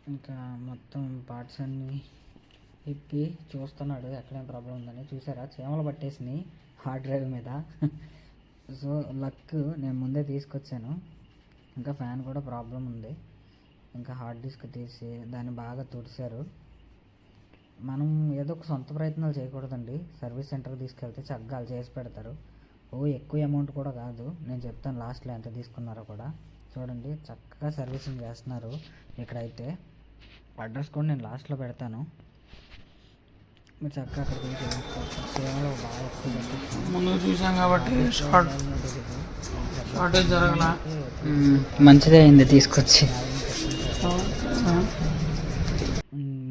ఇంకా మొత్తం పార్ట్స్ అన్నీ ఇప్పి చూస్తున్నాడు ఎక్కడేం ప్రాబ్లం ఉందని. చూసారా, చీమలు పట్టేసినాయి హార్డ్ డ్రైవ్ మీద. సో లక్ నేను ముందే తీసుకొచ్చాను. ఇంకా ఫ్యాన్ కూడా ప్రాబ్లం ఉంది. ఇంకా హార్డ్ డిస్క్ తీసి దాన్ని బాగా తుడిచారు. మనం ఏదో ఒక సొంత ప్రయత్నాలు చేయకూడదండి. సర్వీస్ సెంటర్కి తీసుకెళ్తే చక్కగా చేసి పెడతారు. ఎక్కువ అమౌంట్ కూడా కాదు, నేను చెప్తాను లాస్ట్లో ఎంత తీసుకున్నారో కూడా. చూడండి, చక్కగా సర్వీసింగ్ చేస్తున్నారు ఇక్కడైతే. అడ్రస్ కూడా నేను లాస్ట్లో పెడతాను, మీరు చక్కగా అక్కడికి వెళ్ళి చేయించుకోవచ్చు. సేవలో బాగా ఎక్కువ ముందు చూసాం కాబట్టి షార్టేజ్ జరగల. మంచిదే అయింది తీసుకొచ్చి.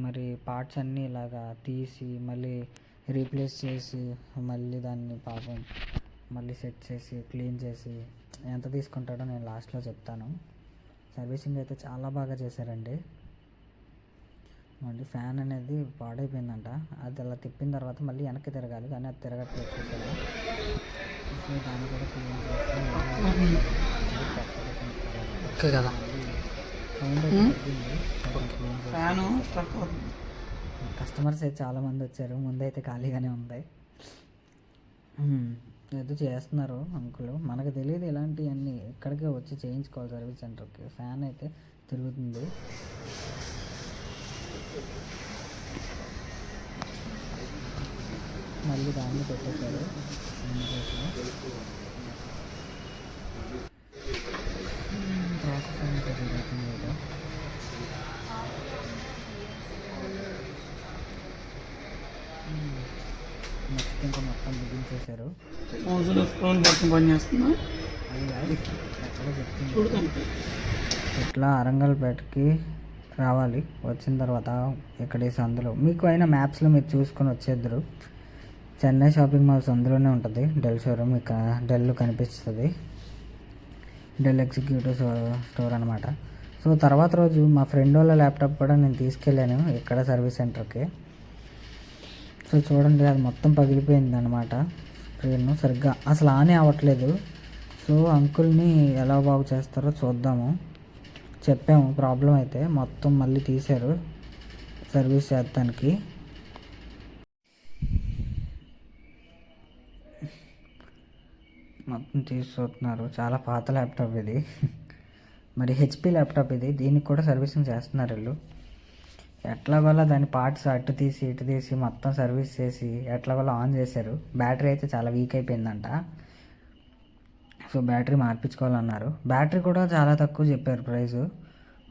మరి పార్ట్స్ అన్నీ ఇలాగా తీసి మళ్ళీ రీప్లేస్ చేసి మళ్ళీ దాన్ని పాపం మళ్ళీ సెట్ చేసి క్లీన్ చేసి ఎంత తీసుకుంటాడో నేను లాస్ట్లో చెప్తాను. సర్వీసింగ్ అయితే చాలా బాగా చేశారండి. మళ్ళీ ఫ్యాన్ అనేది పాడైపోయిందంట. అది అలా తిప్పిన తర్వాత మళ్ళీ వెనక్కి తిరగాలి, కానీ అది తిరగట్లేదు చూసారా. సో దాన్ని కూడా క్లీన్ చేసి కదా ఫ్యాను కస్టమర్స్ అయితే చాలామంది వచ్చారు. ముందైతే ఖాళీగానే ఉంది. ఏదో చేస్తున్నారు అంకులు, మనకు తెలియదు ఇలాంటివన్నీ. ఇక్కడికే వచ్చి చేయించుకోవాలి సర్వీస్ సెంటర్కి. ఫ్యాన్ అయితే తిరుగుతుంది. మళ్ళీ దాన్ని పెట్టేశారు. ప్రాసెస్ అనేది జరుగుతుంది ఏదో. నెక్స్ట్ ఇంకా మొత్తం బిగించేశారు. అది ఎక్కడో చెప్తుంది. ఇట్లా అరంగల్పేటకి రావాలి. వచ్చిన తర్వాత ఇక్కడ ఈ సందులో మీకు అయినా మ్యాప్స్లో మీరు చూసుకొని వచ్చేద్దరు. చెన్నై షాపింగ్ మాల్స్ అందులోనే ఉంటుంది డెల్ షోరూమ్. ఇక డెల్ కనిపిస్తుంది, డెల్ ఎగ్జిక్యూటివ్ స్టోర్ అనమాట. సో తర్వాత రోజు మా ఫ్రెండ్ వాళ్ళ ల్యాప్టాప్ కూడా నేను తీసుకెళ్ళాను ఇక్కడ సర్వీస్ సెంటర్కి. సో చూడండి, అది మొత్తం పగిలిపోయింది అనమాట. స్క్రీన్ సరిగ్గా అసలు ఆనే అవ్వట్లేదు. సో అంకుల్ని ఎలా బాగు చేస్తారో చూద్దాము. చెప్పాము ప్రాబ్లం అయితే, మొత్తం మళ్ళీ తీశారు సర్వీస్ చేస్తానికి. మొత్తం తీసుకున్నారు. చాలా పాత ల్యాప్టాప్ ఇది. మరి హెచ్పి ల్యాప్టాప్ ఇది. దీనికి కూడా సర్వీసింగ్ చేస్తున్నారు వీళ్ళు. ఎట్లాగోలా దాని పార్ట్స్ అటు తీసి ఇటు తీసి మొత్తం సర్వీస్ చేసి ఎట్లాగోలా ఆన్ చేశారు. బ్యాటరీ అయితే చాలా వీక్ అయిపోయిందంట. So battery మార్పించుకోవాలన్నారు. బ్యాటరీ కూడా చాలా తక్కువ చెప్పారు ప్రైస్.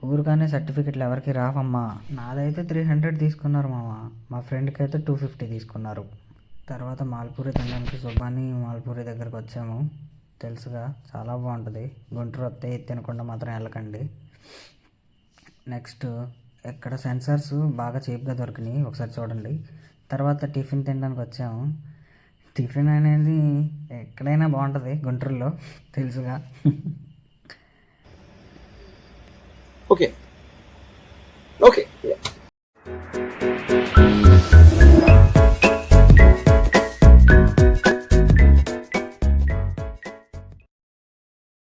ఊరికానే సర్టిఫికెట్లు ఎవరికి రావమ్మా. నాదైతే 300 తీసుకున్నారు మామ. మా ఫ్రెండ్కి అయితే 250 తీసుకున్నారు. తర్వాత మాల్పూరి తినడానికి సుబ్బాని మాల్పూరి దగ్గరకు వచ్చాము. తెలుసుగా, చాలా బాగుంటుంది. గుంటూరు వస్తే తినకుండా మాత్రం వెళ్ళకండి. నెక్స్ట్ ఎక్కడ సెన్సార్స్ బాగా చీప్గా దొరికినాయి, ఒకసారి చూడండి. తర్వాత టిఫిన్ తినడానికి వచ్చాము. టిఫిన్ అనేది ఎక్కడైనా బాగుంటుంది గుంటూరులో, తెలుసుగా. ఓకే.